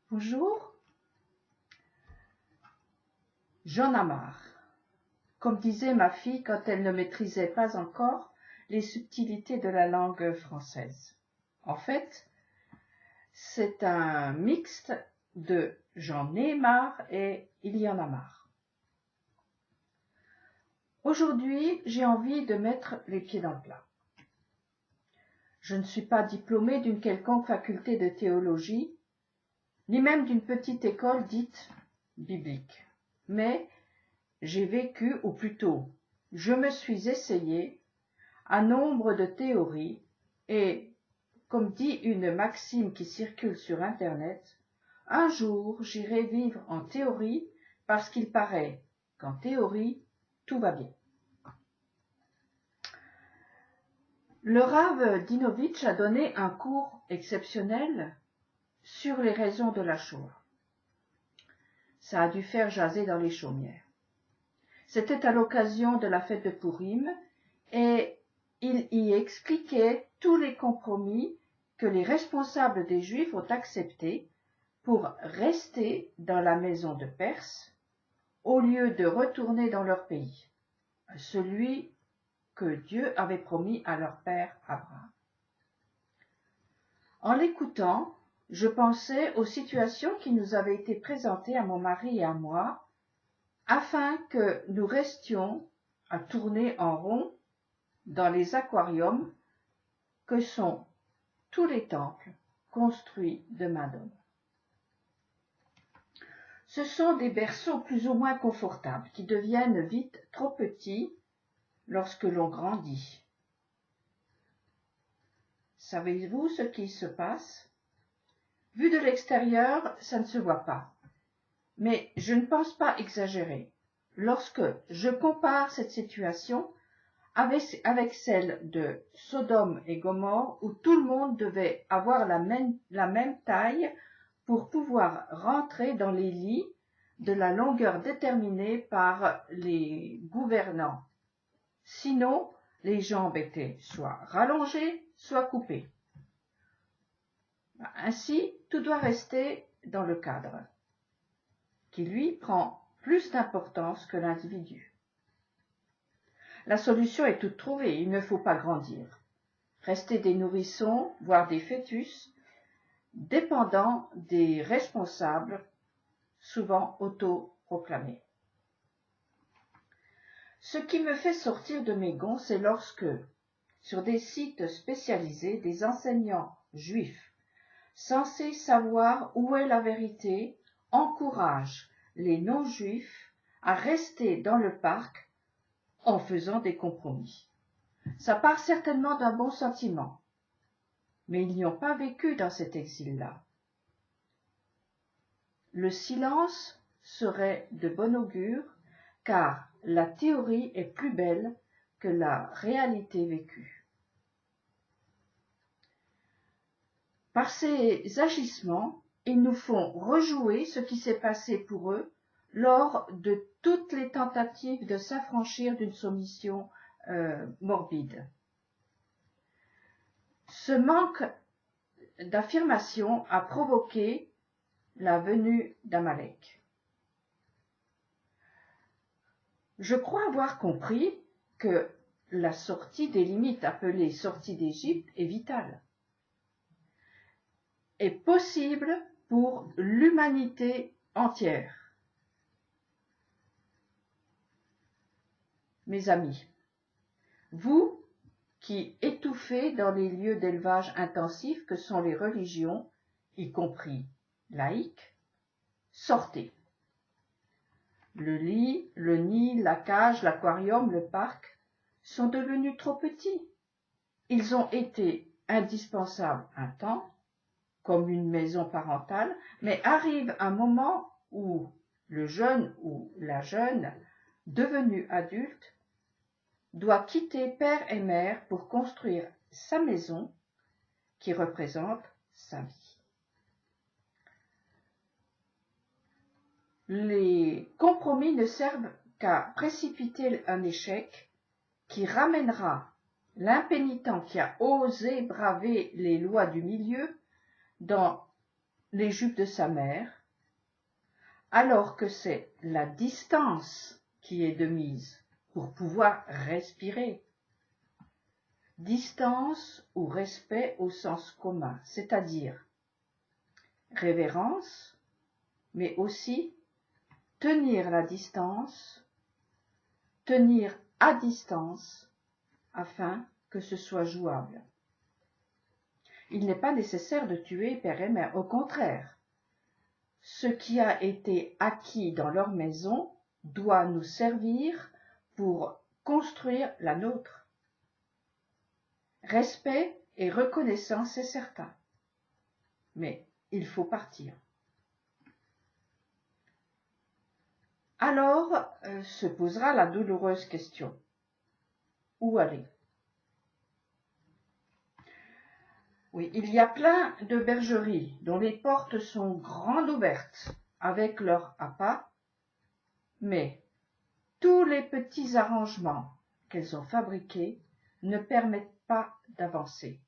Bonjour. J'en ai marre. Comme disait ma fille quand elle ne maîtrisait pas encore les subtilités de la langue française. En fait, c'est un mixte de j'en ai marre et il y en a marre. Aujourd'hui, j'ai envie de mettre les pieds dans le plat. Je ne suis pas diplômée d'une quelconque faculté de théologie, ni même d'une petite école dite biblique. Mais j'ai vécu, ou plutôt, je me suis essayé à nombre de théories et, comme dit une maxime qui circule sur Internet, un jour j'irai vivre en théorie parce qu'il paraît qu'en théorie, tout va bien. Le Rav Dinovitch a donné un cours exceptionnel sur les raisons de la Shoah. Ça a dû faire jaser dans les chaumières. C'était à l'occasion de la fête de Pourim et il y expliquait tous les compromis que les responsables des Juifs ont acceptés pour rester dans la maison de Perse au lieu de retourner dans leur pays, celui que Dieu avait promis à leur père Abraham. En l'écoutant, je pensais aux situations qui nous avaient été présentées à mon mari et à moi, afin que nous restions à tourner en rond dans les aquariums que sont tous les temples construits de main d'homme. Ce sont des berceaux plus ou moins confortables qui deviennent vite trop petits lorsque l'on grandit. Savez-vous ce qui se passe? Vu de l'extérieur, ça ne se voit pas. Mais je ne pense pas exagérer lorsque je compare cette situation avec celle de Sodome et Gomorrhe où tout le monde devait avoir la même taille pour pouvoir rentrer dans les lits de la longueur déterminée par les gouvernants. Sinon, les jambes étaient soit rallongées, soit coupées. Ainsi, tout doit rester dans le cadre, qui lui prend plus d'importance que l'individu. La solution est toute trouvée, il ne faut pas grandir. Rester des nourrissons, voire des fœtus, dépendant des responsables, souvent autoproclamés. Ce qui me fait sortir de mes gonds, c'est lorsque, sur des sites spécialisés, des enseignants juifs, censés savoir où est la vérité, encouragent les non-juifs à rester dans le parc en faisant des compromis. Ça part certainement d'un bon sentiment, mais ils n'y ont pas vécu dans cet exil-là. Le silence serait de bon augure, car la théorie est plus belle que la réalité vécue. Par ces agissements, ils nous font rejouer ce qui s'est passé pour eux lors de toutes les tentatives de s'affranchir d'une soumission morbide. Ce manque d'affirmation a provoqué la venue d'Amalek. Je crois avoir compris que la sortie des limites appelées sortie d'Égypte est vitale, est possible pour l'humanité entière. Mes amis, vous qui étouffez dans les lieux d'élevage intensif que sont les religions, y compris laïques, sortez. Le lit, le nid, la cage, l'aquarium, le parc sont devenus trop petits. Ils ont été indispensables un temps, comme une maison parentale, mais arrive un moment où le jeune ou la jeune, devenu adulte, doit quitter père et mère pour construire sa maison qui représente sa vie. Les compromis ne servent qu'à précipiter un échec qui ramènera l'impénitent qui a osé braver les lois du milieu dans les jupes de sa mère, alors que c'est la distance qui est de mise pour pouvoir respirer. Distance ou respect au sens commun, c'est-à-dire révérence, mais aussi tenir la distance, tenir à distance, afin que ce soit jouable. Il n'est pas nécessaire de tuer père et mère, au contraire. Ce qui a été acquis dans leur maison doit nous servir pour construire la nôtre. Respect et reconnaissance, c'est certain, mais il faut partir. Alors se posera la douloureuse question. Où aller? Oui, il y a plein de bergeries dont les portes sont grandes ouvertes avec leur appât, mais tous les petits arrangements qu'elles ont fabriqués ne permettent pas d'avancer.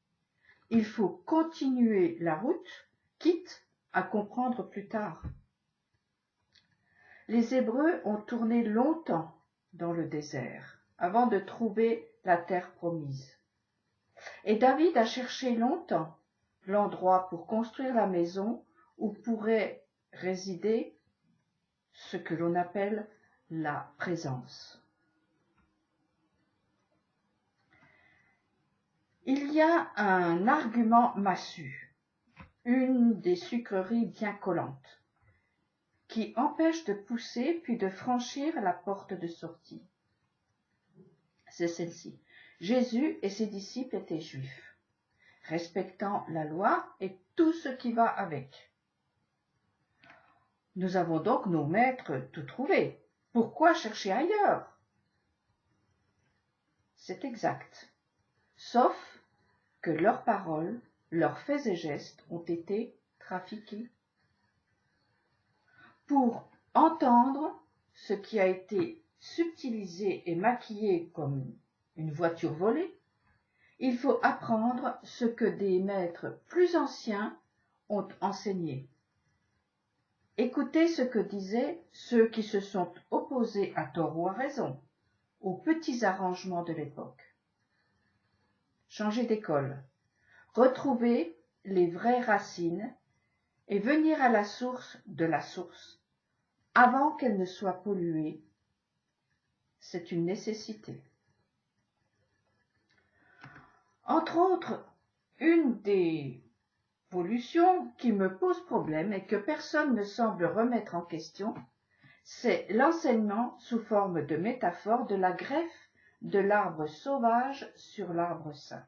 Il faut continuer la route, quitte à comprendre plus tard. Les Hébreux ont tourné longtemps dans le désert avant de trouver la terre promise. Et David a cherché longtemps l'endroit pour construire la maison où pourrait résider ce que l'on appelle la présence. Il y a un argument massu, une des sucreries bien collantes, qui empêche de pousser puis de franchir la porte de sortie. C'est celle-ci. Jésus et ses disciples étaient juifs, respectant la loi et tout ce qui va avec. Nous avons donc nos maîtres tout trouvés. Pourquoi chercher ailleurs? C'est exact, sauf que leurs paroles, leurs faits et gestes ont été trafiqués. Pour entendre ce qui a été subtilisé et maquillé comme une voiture volée, il faut apprendre ce que des maîtres plus anciens ont enseigné. Écoutez ce que disaient ceux qui se sont opposés à tort ou à raison aux petits arrangements de l'époque. Changer d'école, retrouver les vraies racines et venir à la source de la source avant qu'elle ne soit polluée, c'est une nécessité. Entre autres, une des pollutions qui me pose problème et que personne ne semble remettre en question, c'est l'enseignement sous forme de métaphore de la greffe de l'arbre sauvage sur l'arbre sain.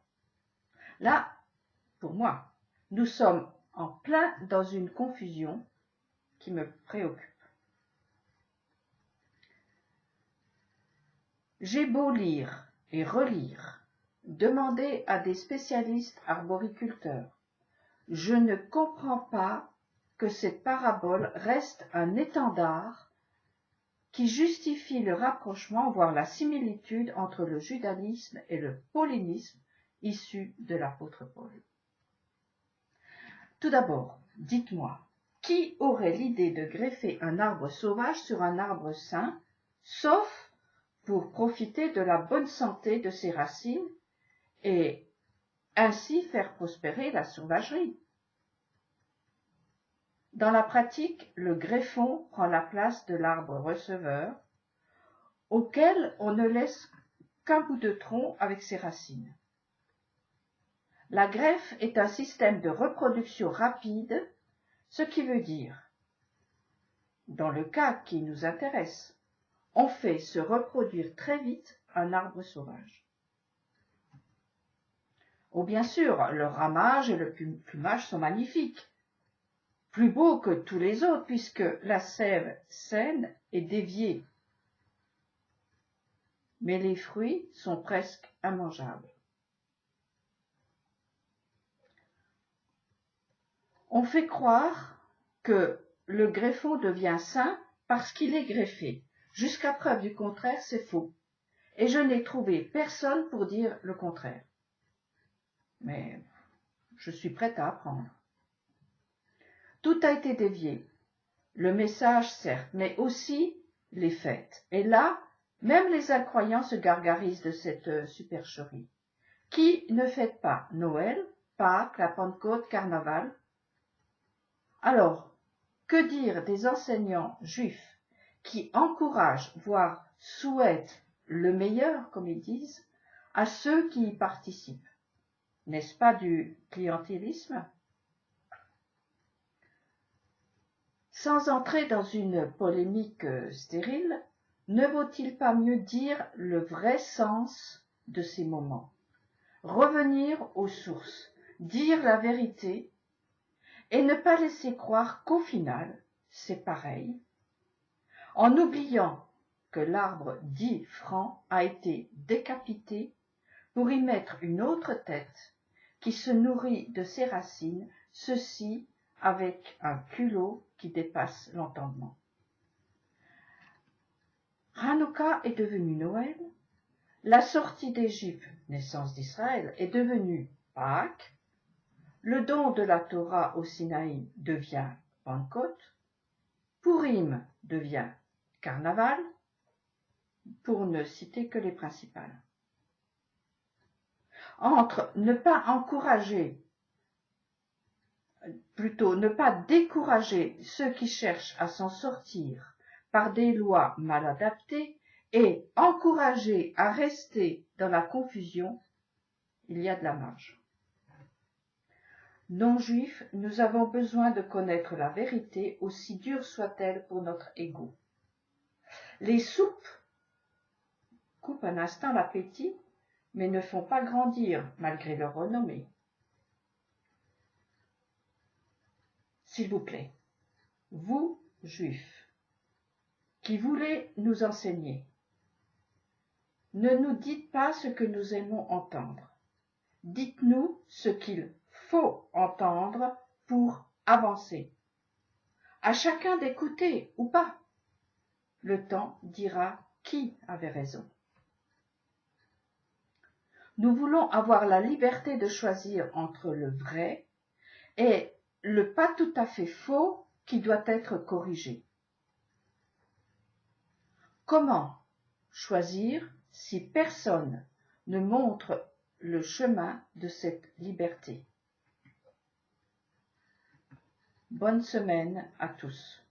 Là, pour moi, nous sommes en plein dans une confusion qui me préoccupe. J'ai beau lire et relire, demander à des spécialistes arboriculteurs, je ne comprends pas que cette parabole reste un étendard qui justifie le rapprochement, voire la similitude entre le judaïsme et le paulinisme issu de l'apôtre Paul. Tout d'abord, dites-moi, qui aurait l'idée de greffer un arbre sauvage sur un arbre sain, sauf pour profiter de la bonne santé de ses racines et ainsi faire prospérer la sauvagerie? Dans la pratique, le greffon prend la place de l'arbre receveur, auquel on ne laisse qu'un bout de tronc avec ses racines. La greffe est un système de reproduction rapide, ce qui veut dire, dans le cas qui nous intéresse, on fait se reproduire très vite un arbre sauvage. Oh, bien sûr, le ramage et le plumage sont magnifiques, plus beaux que tous les autres, puisque la sève saine est déviée. Mais les fruits sont presque immangeables. On fait croire que le greffon devient sain parce qu'il est greffé. Jusqu'à preuve du contraire, c'est faux. Et je n'ai trouvé personne pour dire le contraire. Mais je suis prête à apprendre. Tout a été dévié. Le message, certes, mais aussi les fêtes. Et là, même les incroyants se gargarisent de cette supercherie. Qui ne fête pas Noël, Pâques, la Pentecôte, Carnaval? Alors, que dire des enseignants juifs qui encouragent, voire souhaitent le meilleur, comme ils disent, à ceux qui y participent? N'est-ce pas du clientélisme? Sans entrer dans une polémique stérile, ne vaut-il pas mieux dire le vrai sens de ces moments? Revenir aux sources, dire la vérité et ne pas laisser croire qu'au final, c'est pareil, en oubliant que l'arbre dit franc a été décapité pour y mettre une autre tête qui se nourrit de ses racines, ceci avec un culot qui dépasse l'entendement. Hanouka est devenu Noël, la sortie d'Égypte, naissance d'Israël, est devenue Pâques, le don de la Torah au Sinaï devient Pentecôte, Pourim devient Carnaval, pour ne citer que les principales. Entre ne pas encourager, plutôt ne pas décourager ceux qui cherchent à s'en sortir par des lois mal adaptées et encourager à rester dans la confusion, il y a de la marge. Non-juifs, nous avons besoin de connaître la vérité, aussi dure soit-elle pour notre ego. Les soupes coupent un instant l'appétit, mais ne font pas grandir malgré leur renommée. S'il vous plaît, vous, juifs, qui voulez nous enseigner, ne nous dites pas ce que nous aimons entendre. Dites-nous ce qu'il faut entendre pour avancer. À chacun d'écouter ou pas. Le temps dira qui avait raison. Nous voulons avoir la liberté de choisir entre le vrai et le pas tout à fait faux qui doit être corrigé. Comment choisir si personne ne montre le chemin de cette liberté? Bonne semaine à tous.